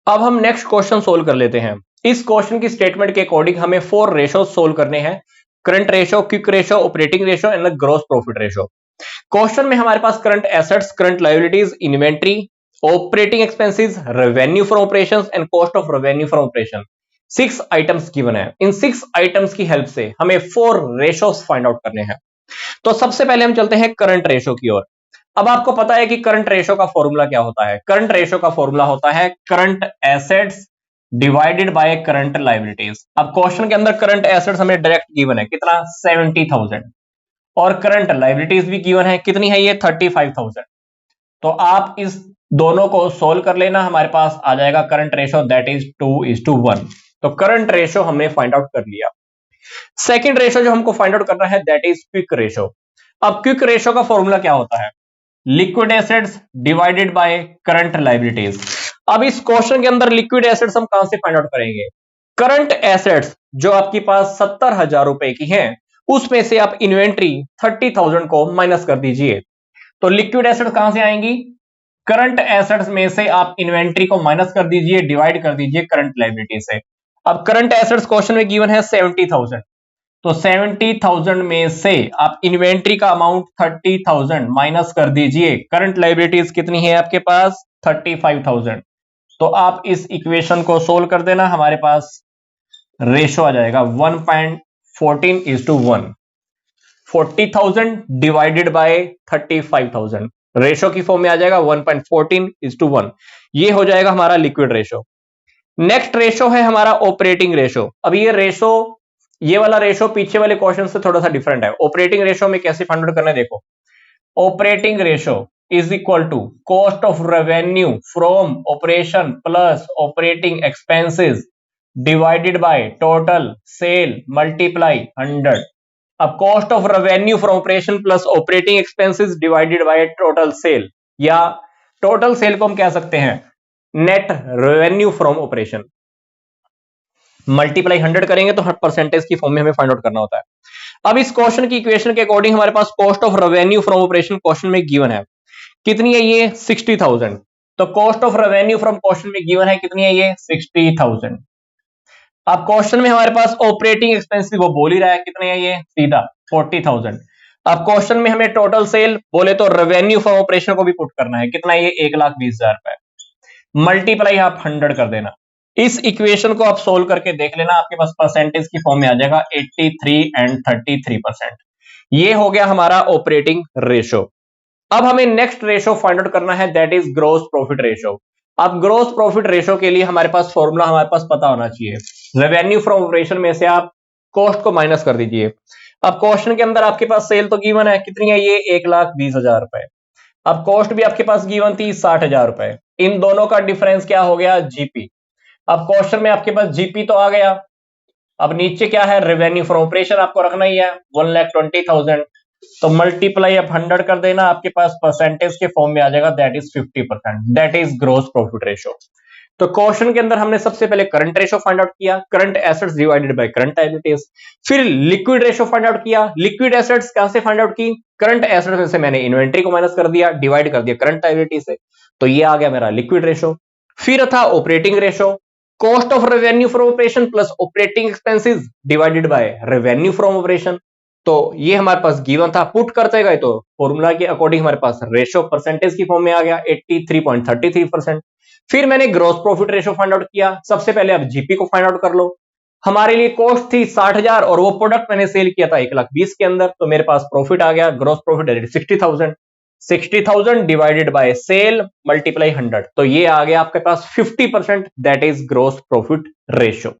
अब हम next question solve कर लेते हैं। इस क्वेश्चन की स्टेटमेंट के अकॉर्डिंग हमें 4 रेशो सोल्व करने हैं। Current ratio, quick ratio, operating ratio and gross profit ratio. Question में हमारे पास current assets, current liabilities, inventory, operating expenses, revenue from operations and cost of revenue from operation 6 items given है। इन 6 items की help से हमें 4 ratios find out करने हैं। तो सबसे पहले हम चलते हैं करंट रेशो की ओर। अब आपको पता है कि करंट रेशो का फॉर्मूला क्या होता है। करंट रेशो का फॉर्मूला होता है current assets divided by current liabilities. अब क्वेश्चन के अंदर करंट एसेट्स हमें डायरेक्ट गिवन है, कितना 70,000, और करंट लायबिलिटीज भी गिवन है, कितनी है ये 35,000। तो आप इस दोनों को सोल्व कर लेना, हमारे पास आ जाएगा करंट रेशो दैट इज 2:1। तो करंट रेशो हमने फाइंड आउट कर लिया। सेकंड रेशो जो हमको फाइंड आउट करना है दैट इज क्विक रेशो। अब क्विक रेशो का फॉर्मूला क्या होता है, liquid assets divided by current liabilities. अब इस क्वेश्चन के अंदर लिक्विड एसेट्स हम कहां से फाइंड आउट करेंगे। करंट एसेट्स जो आपके पास 70,000 रुपए की हैं, उसमें से आप इन्वेंट्री 30,000 को माइनस कर दीजिए। तो लिक्विड एसेट्स कहां से आएंगी, करंट एसेट्स में से आप इन्वेंट्री को माइनस कर दीजिए, डिवाइड कर दीजिए करंट लायबिलिटी से। अब करंट एसेट्स क्वेश्चन में गिवन है 70,000, तो 70,000 में से आप इन्वेंट्री का अमाउंट 30,000 माइनस कर दीजिए, करंट लायबिलिटीज कितनी है आपके पास 35,000। तो आप इस इक्वेशन को सोल्व कर देना, हमारे पास रेशो आ जाएगा 1.14:1। 40,000 डिवाइडेड बाय 35,000 रेशो की फॉर्म में आ जाएगा 1.14:1। ये हो जाएगा हमारा लिक्विड रेशो। नेक्स्ट रेशो है हमारा ऑपरेटिंग रेशो। अब ये रेशो, ये वाला रेशो पीछे वाले क्वेश्चन से थोड़ा सा डिफरेंट है। ऑपरेटिंग रेशो में कैसे फाइंड आउट करना है, देखो, operating ratio is equal to cost of revenue from operation plus operating expenses divided by total sale multiply 100। अब cost of revenue from operation plus operating expenses divided by total sale, या total sale को हम कह सकते हैं net revenue from operation, multiply 100 करेंगे तो percentage की फॉर्म में हमें फाइंड आउट करना होता है। अब इस क्वेश्चन की इक्वेशन के अकॉर्डिंग हमारे पास cost of revenue from operation question में गिवन है, कितनी है ये 60,000। तो cost of revenue from question में गिवन है, कितनी है ये 60,000। अब क्वेश्चन में हमारे पास ऑपरेटिंग एक्सपेंसिव वो बोल ही रहा है, कितने है ये सीधा 40,000। अब क्वेश्चन में हमें टोटल सेल बोले तो रेवेन्यू फ्रॉम ऑपरेशन को भी पुट करना है, कितना है ये 1,20,000 रुपए, मल्टीप्लाई आप 100 कर देना। इस इक्वेशन को आप सोल्व करके देख लेना, आपके पास परसेंटेज की फॉर्म में आ जाएगा 83 एंड 33%। ये हो गया हमारा ऑपरेटिंग रेशो। अब हमें नेक्स्ट रेशो फाइंड आउट करना है that is gross profit ratio. अब ग्रॉस प्रॉफिट रेशो के लिए हमारे पास फॉर्मूला हमारे पास पता होना चाहिए। रेवेन्यू फ्रॉम ऑपरेशन में से आप कॉस्ट को माइनस कर दीजिए। अब क्वेश्चन के अंदर आपके पास सेल तो गिवन है, कितनी है ये 1,20,000 रुपए। अब कॉस्ट भी आपके पास गिवन थी 60,000 रुपए। इन दोनों का डिफरेंस क्या हो गया, जीपी। अब क्वेश्चन में आपके पास जीपी तो आ गया, अब नीचे क्या है, रेवेन्यू फ्रॉम ऑपरेशन आपको रखना ही है 1,20,000। तो मल्टीप्लाई आप 100 कर देना, आपके पास परसेंटेज के फॉर्म में आ जाएगा that is 50%, that is gross profit ratio. तो क्वेश्चन के अंदर हमने सबसे पहले करंट रेशो फाइंड आउट किया, current assets divided by current liabilities. फिर लिक्विड रेशो फाइंड आउट किया। लिक्विड एसेट्स कहां से फाइंड आउट की, करंट एसेट्स में से मैंने इन्वेंट्री को माइनस कर दिया, डिवाइड कर दिया करंट लायबिलिटी से, तो ये आ गया मेरा लिक्विड रेशो। फिर था operating ratio, cost of revenue from operation plus operating expenses divided by revenue from operation. तो ये हमारे पास गिवन था, पुट करते गए तो फॉर्मूला के अकॉर्डिंग हमारे पास रेशो परसेंटेज की फॉर्म में आ गया 83.33%। फिर मैंने gross profit ratio find out किया। सबसे पहले अब जीपी को फाइंड आउट कर लो। हमारे लिए कॉस्ट थी 60,000 और वो प्रोडक्ट मैंने सेल किया था 1,20,000 के अंदर, तो मेरे पास प्रॉफिट आ गया, gross profit 60,000। 60,000 divided by sale multiply 100, तो ये आ गया आपके पास 50%, that is gross profit ratio.